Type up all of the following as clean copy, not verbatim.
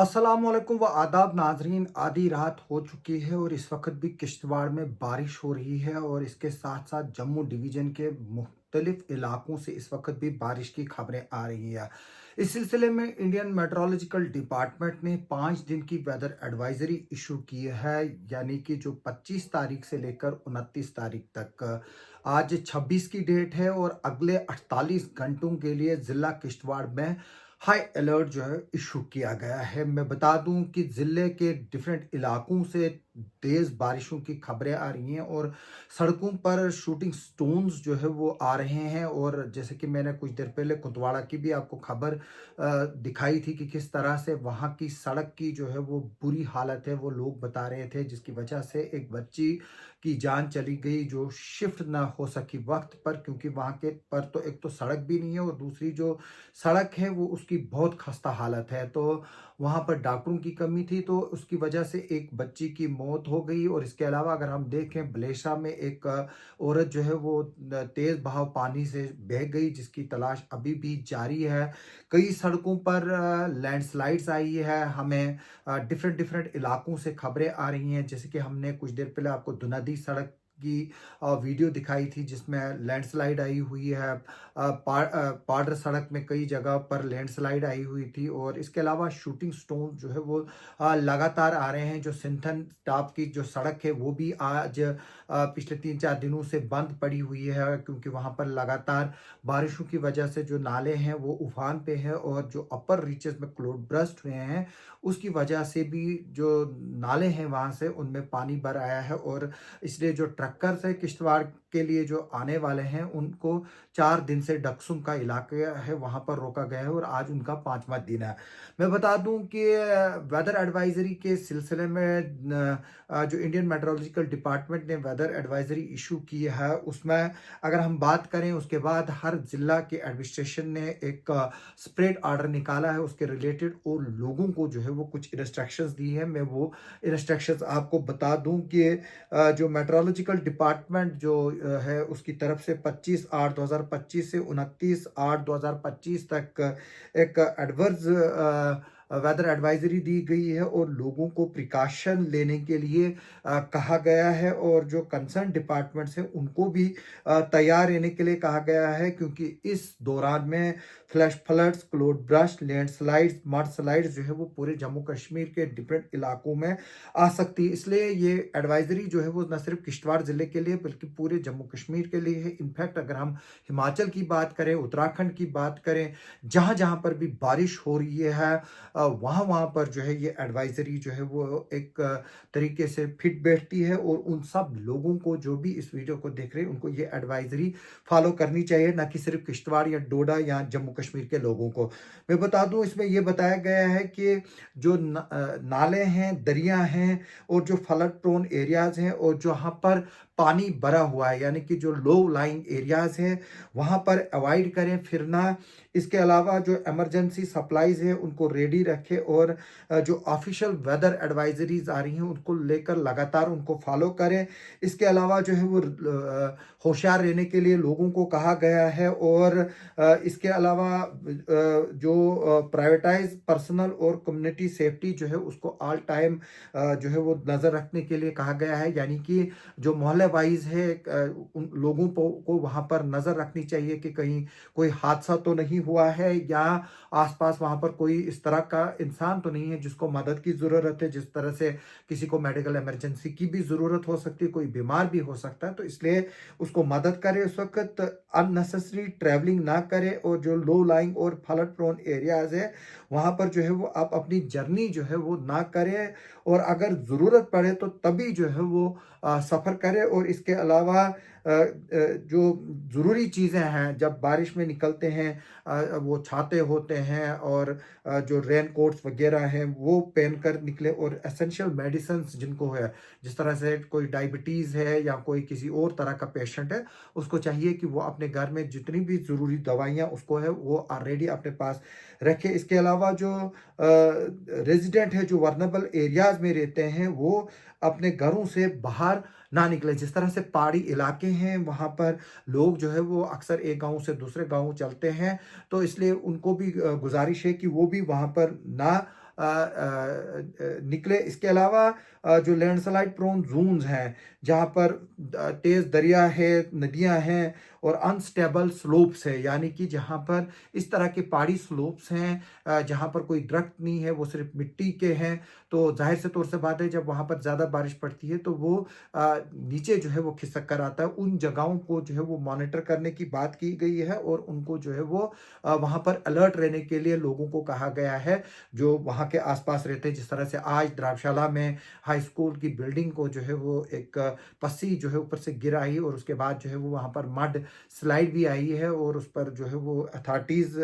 अस्सलामुअलैकुम व आदाब नाजरीन। आधी रात हो चुकी है और इस वक्त भी किश्तवाड़ में बारिश हो रही है और इसके साथ साथ जम्मू डिवीज़न के मुख्तलिफ इलाकों से इस वक्त भी बारिश की खबरें आ रही हैं। इस सिलसिले में इंडियन मेट्रोलॉजिकल डिपार्टमेंट ने 5 दिन की वेदर एडवाइजरी इशू की है, यानी कि जो 25 तारीख से लेकर 29 तारीख तक। आज 26 की डेट है और अगले 48 घंटों के लिए ज़िला किश्तवाड़ में हाई अलर्ट जो है इशू किया गया है। मैं बता दूं कि ज़िले के डिफरेंट इलाकों से तेज़ बारिशों की खबरें आ रही हैं और सड़कों पर शूटिंग स्टोन्स जो है वो आ रहे हैं। और जैसे कि मैंने कुछ देर पहले कुतवाड़ा की भी आपको खबर दिखाई थी कि किस तरह से वहाँ की सड़क की जो है वो बुरी हालत है, वो लोग बता रहे थे, जिसकी वजह से एक बच्ची की जान चली गई जो शिफ्ट ना हो सकी वक्त पर, क्योंकि वहाँ के पर तो एक तो सड़क भी नहीं है और दूसरी जो सड़क है वो उसकी बहुत खस्ता हालत है। तो वहाँ पर डॉक्टरों की कमी थी, तो उसकी वजह से एक बच्ची की मौत हो गई। और इसके अलावा अगर हम देखें, बलेशा में एक औरत जो है वो तेज़ बहाव पानी से बह गई, जिसकी तलाश अभी भी जारी है। कई सड़कों पर लैंडस्लाइड्स आई है। हमें डिफरेंट डिफरेंट इलाकों से खबरें आ रही हैं, जैसे कि हमने कुछ देर पहले आपको दुनदी सड़क की वीडियो दिखाई थी जिसमें लैंडस्लाइड आई हुई है। पाडर सड़क में कई जगह पर लैंडस्लाइड आई हुई थी। और इसके अलावा शूटिंग स्टोन जो है वो लगातार आ रहे हैं। जो सिंथन टॉप की जो सड़क है वो भी आज पिछले 3-4 दिनों से बंद पड़ी हुई है, क्योंकि वहाँ पर लगातार बारिशों की वजह से जो नाले हैं वो उफान पे है और जो अपर रीचेस में क्लोड ब्रस्ट हुए हैं उसकी वजह से भी जो नाले हैं वहाँ से उनमें पानी भर आया है। और इसलिए जो ट्रक्कर्स है किश्तवाड़ के लिए जो आने वाले हैं उनको 4 दिन से डकसुम का इलाका है वहाँ पर रोका गया है और आज उनका 5वां दिन है। मैं बता दूं कि वेदर एडवाइजरी के सिलसिले में जो इंडियन मेट्रोलॉजिकल डिपार्टमेंट ने वेदर एडवाइजरी इशू की है उसमें अगर हम बात करें, उसके बाद हर जिला के एडमिनिस्ट्रेशन ने एक स्प्रेड ऑर्डर निकाला है उसके रिलेटेड और लोगों को जो है वो कुछ इंस्ट्रक्शंस दी है। मैं वो इंस्ट्रक्शंस आपको बता दूं कि जो मेट्रोलॉजिकल डिपार्टमेंट जो है उसकी तरफ से 25/8/2025 से 29/8/2025 तक एक एडवर्स वेदर एडवाइजरी दी गई है और लोगों को प्रिकॉशन लेने के लिए कहा गया है। और जो कंसर्न डिपार्टमेंट्स हैं उनको भी तैयार रहने के लिए कहा गया है, क्योंकि इस दौरान में flash floods, क्लोड burst, landslides, mud slides जो है वो पूरे जम्मू कश्मीर के डिफरेंट इलाकों में आ सकती है। इसलिए ये एडवाइजरी जो है वो न सिर्फ किश्तवाड़ ज़िले के लिए बल्कि पूरे जम्मू कश्मीर के लिए है। इनफैक्ट अगर हम हिमाचल की बात करें, उत्तराखंड की बात करें, जहाँ जहाँ पर भी बारिश हो रही है वहाँ वहाँ पर जो है ये एडवाइजरी जो है वो एक तरीके से फिट बैठती है। और उन सब लोगों को जो भी इस वीडियो को देख रहे हैं उनको ये एडवाइजरी फॉलो करनी चाहिए, ना कि सिर्फ किश्तवाड़ या डोडा या जम्मू कश्मीर के लोगों को। मैं बता दूं इसमें यह बताया गया है कि जो नाले हैं, दरिया हैं और जो फ्लड प्रोन एरियाज हैं और जहाँ पर पानी भरा हुआ है, यानी कि जो लो लाइंग एरियाज हैं वहाँ पर अवॉइड करें फिरना। इसके अलावा जो इमरजेंसी सप्लाईज है उनको रेडी रखें और जो ऑफिशियल वेदर एडवाइजरीज आ रही हैं उनको लेकर लगातार उनको फॉलो करें। इसके अलावा जो है वो होशियार रहने के लिए लोगों को कहा गया है। और इसके अलावा जो प्राइवेटाइज पर्सनल और कम्युनिटी सेफ्टी जो है उसको ऑल टाइम जो है वो नज़र रखने के लिए कहा गया है, यानी कि जो मोहल्ले वाइज है उन लोगों को वहाँ पर नज़र रखनी चाहिए कि कहीं कोई हादसा तो नहीं हुआ है या आसपास वहाँ पर कोई इस तरह का इंसान तो नहीं है जिसको मदद की ज़रूरत है। जिस तरह से किसी को मेडिकल इमरजेंसी की भी ज़रूरत हो सकती है, कोई बीमार भी हो सकता है, तो इसलिए उसको मदद करें। उस वक्त अननेसेसरी ट्रैवलिंग ना करें और जो लो लाइंग और फ्लड प्रोन एरियाज है वहाँ पर जो है वो आप अपनी जर्नी जो है वो ना करें और अगर ज़रूरत पड़े तो तभी जो है वो सफ़र करें। और इसके अलावा जो ज़रूरी चीज़ें हैं जब बारिश में निकलते हैं वो छाते होते हैं और जो रेन कोट्स वगैरह हैं वो पहन कर निकले। और एसेंशियल मेडिसिन्स जिनको है, जिस तरह से कोई डायबिटीज़ है या कोई किसी और तरह का पेशेंट है, उसको चाहिए कि वो अपने घर में जितनी भी ज़रूरी दवाइयाँ उसको है वो ऑलरेडी अपने पास रखे। इसके अलावा जो रेजिडेंट है जो वर्नेबल एरियाज़ में रहते हैं वो अपने घरों से बाहर ना निकले। जिस तरह से पहाड़ी इलाके हैं वहाँ पर लोग जो है वो अक्सर एक गांव से दूसरे गांव चलते हैं, तो इसलिए उनको भी गुजारिश है कि वो भी वहाँ पर ना निकले। इसके अलावा जो लैंडस्लाइड प्रोन जोन्स हैं, जहाँ पर तेज़ दरिया है, नदियाँ हैं और अनस्टेबल स्लोप्स है, यानी कि जहाँ पर इस तरह के पहाड़ी स्लोप्स हैं, जहाँ पर कोई दरख्त नहीं है, वो सिर्फ मिट्टी के हैं, तो जाहिर से तौर से बात है, जब वहाँ पर ज़्यादा बारिश पड़ती है तो वो नीचे जो है वो खिसक कर आता है। उन जगहों को जो है वो मॉनिटर करने की बात की गई है और उनको जो है वो वहाँ पर अलर्ट रहने के लिए लोगों को कहा गया है, जो वहाँ के आसपास रहते हैं। जिस तरह से आज द्रावशाला में हाई स्कूल की बिल्डिंग को जो है वो एक पस्सी जो है ऊपर से गिर आई और उसके बाद जो है वो वहाँ पर मड स्लाइड भी आई है और उस पर जो है वो अथॉरिटीज़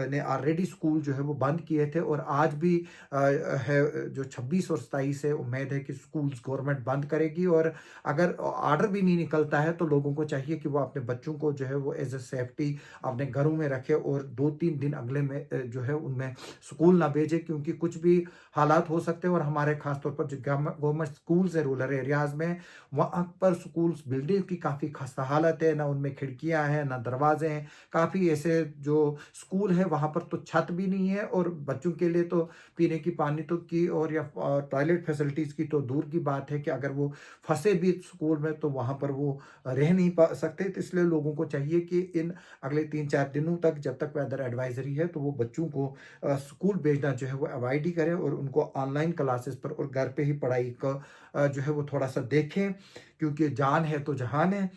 ने ऑलरेडी स्कूल जो है वो बंद किए थे और आज भी है जो 26 और 27 है, उम्मीद है कि स्कूल्स गवर्नमेंट बंद करेगी। और अगर ऑर्डर भी नहीं निकलता है तो लोगों को चाहिए कि वो अपने बच्चों को जो है वो एज ए सेफ्टी अपने घरों में रखे और 2-3 दिन अगले में जो है उनमें स्कूल ना भेजे, क्योंकि कुछ भी हालात हो सकते हैं। और हमारे खासतौर पर जो गवर्नमेंट स्कूल्स है रूरल एरियाज में, वहाँ पर स्कूल्स बिल्डिंग की काफ़ी खस्ता हालत है, ना उनमें खिड़कियाँ हैं ना दरवाजे हैं। काफ़ी ऐसे जो स्कूल है वहाँ पर तो छत भी नहीं है और बच्चों के लिए तो पीने की पानी तो की और या टॉयलेट फैसिलिटीज़ की तो दूर की बात है कि अगर वो फंसे भी स्कूल में तो वहाँ पर वो रह नहीं पा सकते। तो इसलिए लोगों को चाहिए कि इन अगले 3-4 दिनों तक, जब तक वेदर एडवाइजरी है, तो वो बच्चों को स्कूल भेजना जो है वो अवॉइड ही करें और उनको ऑनलाइन क्लासेस पर और घर पे ही पढ़ाई का जो है वो थोड़ा सा देखें, क्योंकि जान है तो जहान है।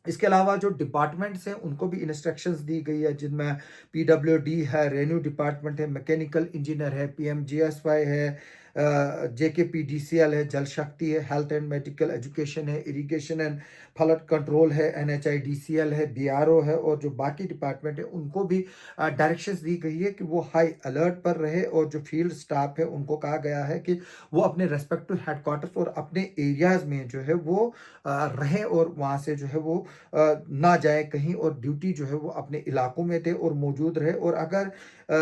इसके अलावा जो डिपार्टमेंट्स हैं उनको भी इंस्ट्रक्शंस दी गई है, जिनमें पीडब्ल्यूडी है, रेन्यू डिपार्टमेंट है, मैकेनिकल इंजीनियर है, पीएमजीएसवाई है, जेकेपीडीसीएल है, जल शक्ति है, हेल्थ एंड मेडिकल एजुकेशन है, इरिगेशन एंड फ्लड कंट्रोल है, एनएचआईडीसीएल है, बीआरओ है और जो बाकी डिपार्टमेंट है उनको भी डायरेक्शंस दी गई है कि वो हाई अलर्ट पर रहे। और जो फील्ड स्टाफ है उनको कहा गया है कि वो अपने रेस्पेक्टिव हेडक्वार्टर्स और अपने एरियाज में जो है वो रहें और वहाँ से जो है वो ना जाए कहीं और ड्यूटी जो है वो अपने इलाकों में दे और मौजूद रहे। और अगर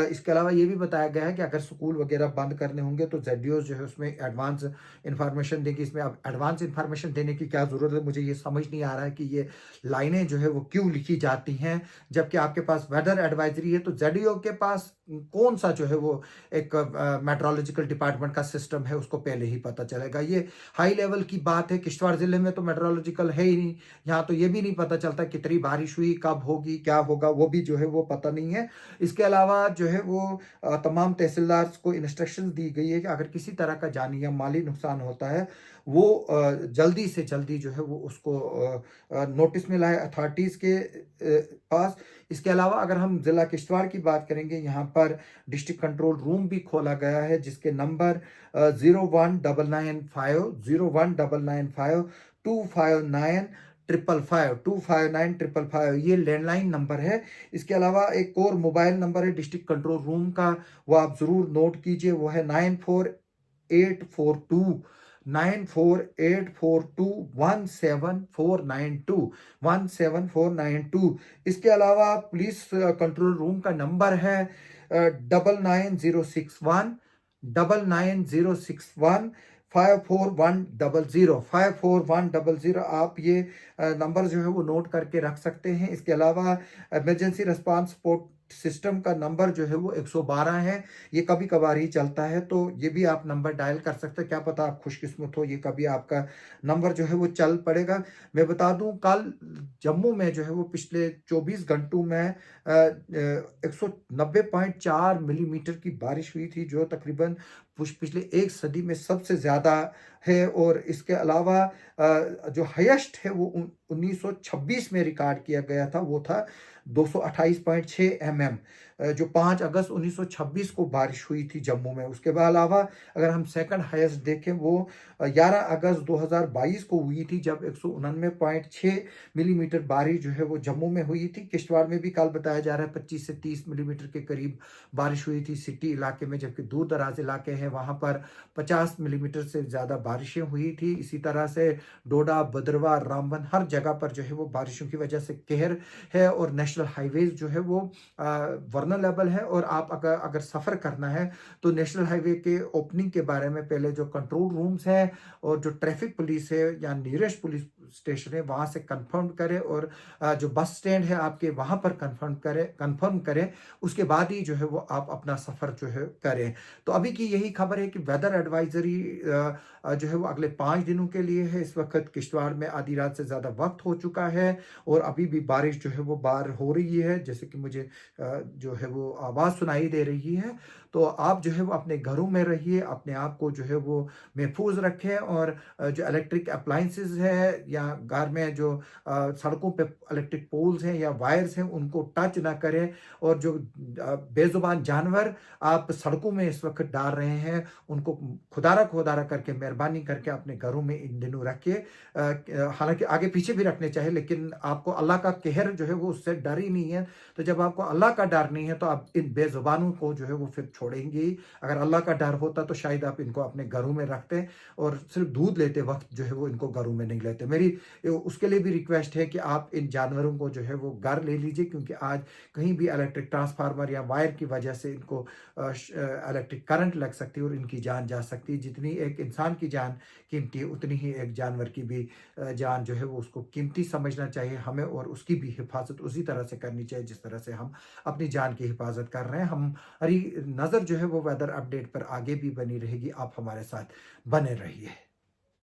इसके अलावा ये भी बताया गया है कि अगर स्कूल वगैरह बंद करने होंगे तो जेडीओ जो है उसमें एडवांस इंफॉर्मेशन देगी। इसमें अब एडवांस इंफॉर्मेशन देने की क्या ज़रूरत है, मुझे ये समझ नहीं आ रहा है कि ये लाइनें जो है वो क्यों लिखी जाती हैं, जबकि आपके पास वेदर एडवाइजरी है। तो जेडीओ के पास कौन सा जो है वो एक मेट्रोलॉजिकल डिपार्टमेंट का सिस्टम है, उसको पहले ही पता चलेगा। ये हाई लेवल की बात है। किश्तवाड़ ज़िले में तो मेट्रोलॉजिकल है ही नहीं, यहाँ तो ये भी नहीं पता चलता कितनी बारिश हुई, कब होगी, क्या होगा, वो भी जो है वो पता नहीं है। इसके अलावा जो है वो तमाम तहसीलदार को इंस्ट्रक्शंस दी गई है कि अगर किसी तरह का जानी या माली नुकसान होता है वो जल्दी से जल्दी जो है वो उसको नोटिस में लाए अथॉरिटीज़ के पास। इसके अलावा अगर हम ज़िला किश्तवाड़ की बात करेंगे, यहाँ पर डिस्ट्रिक्ट कंट्रोल रूम भी खोला गया है, जिसके नंबर 01995259 ये लैंडलाइन नंबर है। इसके अलावा एक और मोबाइल नंबर है डिस्ट्रिक्ट कंट्रोल रूम का, वो आप ज़रूर नोट कीजिए, वो है 9484217492। इसके अलावा पुलिस कंट्रोल रूम का नंबर है 9906159061 54100 आप ये नंबर जो है वो नोट करके रख सकते हैं। इसके अलावा इमरजेंसी रिस्पांस सपोर्ट सिस्टम का नंबर जो है वो 112 है, ये कभी कभार ही चलता है, तो ये भी आप नंबर डायल कर सकते हैं। क्या पता आप खुशकिस्मत हो, ये कभी आपका नंबर जो है वो चल पड़ेगा। मैं बता दूं, कल जम्मू में जो है वो पिछले 24 घंटों में 190.4 मिलीमीटर की बारिश हुई थी, जो तकरीबन पिछले एक सदी में सबसे ज़्यादा है। और इसके अलावा जो हाईएस्ट है वो 1926 में रिकॉर्ड किया गया था, वो था 228.6 mm, जो 5 अगस्त 1926 को बारिश हुई थी जम्मू में। उसके अलावा अगर हम सेकंड हाईएस्ट देखें, वो 11 अगस्त 2022 को हुई थी, जब 199.6 मिलीमीटर बारिश जो है वो जम्मू में हुई थी। किश्तवाड़ में भी कल बताया जा रहा है 25 से 30 मिलीमीटर के करीब बारिश हुई थी सिटी इलाके में, जबकि दूर दराज इलाके हैं वहाँ पर 50 मिलीमीटर से ज़्यादा बारिशें हुई थी। इसी तरह से डोडा, भद्रवाह, रामबन, हर जगह पर जो है वो बारिशों की वजह से कहर है और नेशनल हाईवेज जो है वो वर्नरेबल है। और आप अगर सफ़र करना है तो नेशनल हाईवे के ओपनिंग के बारे में पहले जो कंट्रोल रूम्स हैं और जो ट्रैफिक पुलिस है या नियरेस्ट पुलिस स्टेशन है वहाँ से कंफर्म करें, और जो बस स्टैंड है आपके वहाँ पर कंफर्म करें, उसके बाद ही जो है वो आप अपना सफ़र जो है करें। तो अभी की यही खबर है कि वेदर एडवाइज़री जो है वो अगले 5 दिनों के लिए है। इस वक़्त किश्तवाड़ में आधी रात से ज़्यादा वक़्त हो चुका है और अभी भी बारिश जो है वो बाहर हो रही है, जैसे कि मुझे जो है वो आवाज़ सुनाई दे रही है। तो आप जो है वो अपने घरों में रहिए, अपने आप को जो है वो महफूज़ रखें, और जो इलेक्ट्रिक अप्लायंसेस है या घर में जो सड़कों पे इलेक्ट्रिक पोल्स हैं या वायर्स हैं उनको टच ना करें, और जो बेज़ुबान जानवर आप सड़कों में इस वक़्त डाल रहे हैं, उनको खुदारा करके मेहरबानी करके अपने घरों में इन दिनों रखिए। हालाँकि आगे पीछे भी रखने चाहिए, लेकिन आपको अल्लाह का कहर जो है वो उससे डर ही नहीं है। तो जब आपको अल्लाह का डर नहीं है तो आप इन बेज़ुबानों को जो है वो फिर छोड़ेंगे ही। अगर अल्लाह का डर होता तो शायद आप इनको अपने घरों में रखते और सिर्फ़ दूध लेते वक़्त जो है वो इनको घरों में नहीं लेते। मेरी उसके लिए भी रिक्वेस्ट है कि आप इन जानवरों को जो है वो घर ले लीजिए, क्योंकि आज कहीं भी इलेक्ट्रिक ट्रांसफार्मर या वायर की वजह से इनको इलेक्ट्रिक करंट लग सकती है और इनकी जान जा सकती है। जितनी एक इंसान की जान कीमती है, उतनी ही एक जानवर की भी जान जो है वो उसको कीमती समझना चाहिए हमें, और उसकी भी हिफाजत उसी तरह से करनी चाहिए जिस तरह से हम अपनी जान की हिफाजत कर रहे हैं। हमारी नज़र जो है वो वेदर अपडेट पर आगे भी बनी रहेगी। आप हमारे साथ बने रहिए।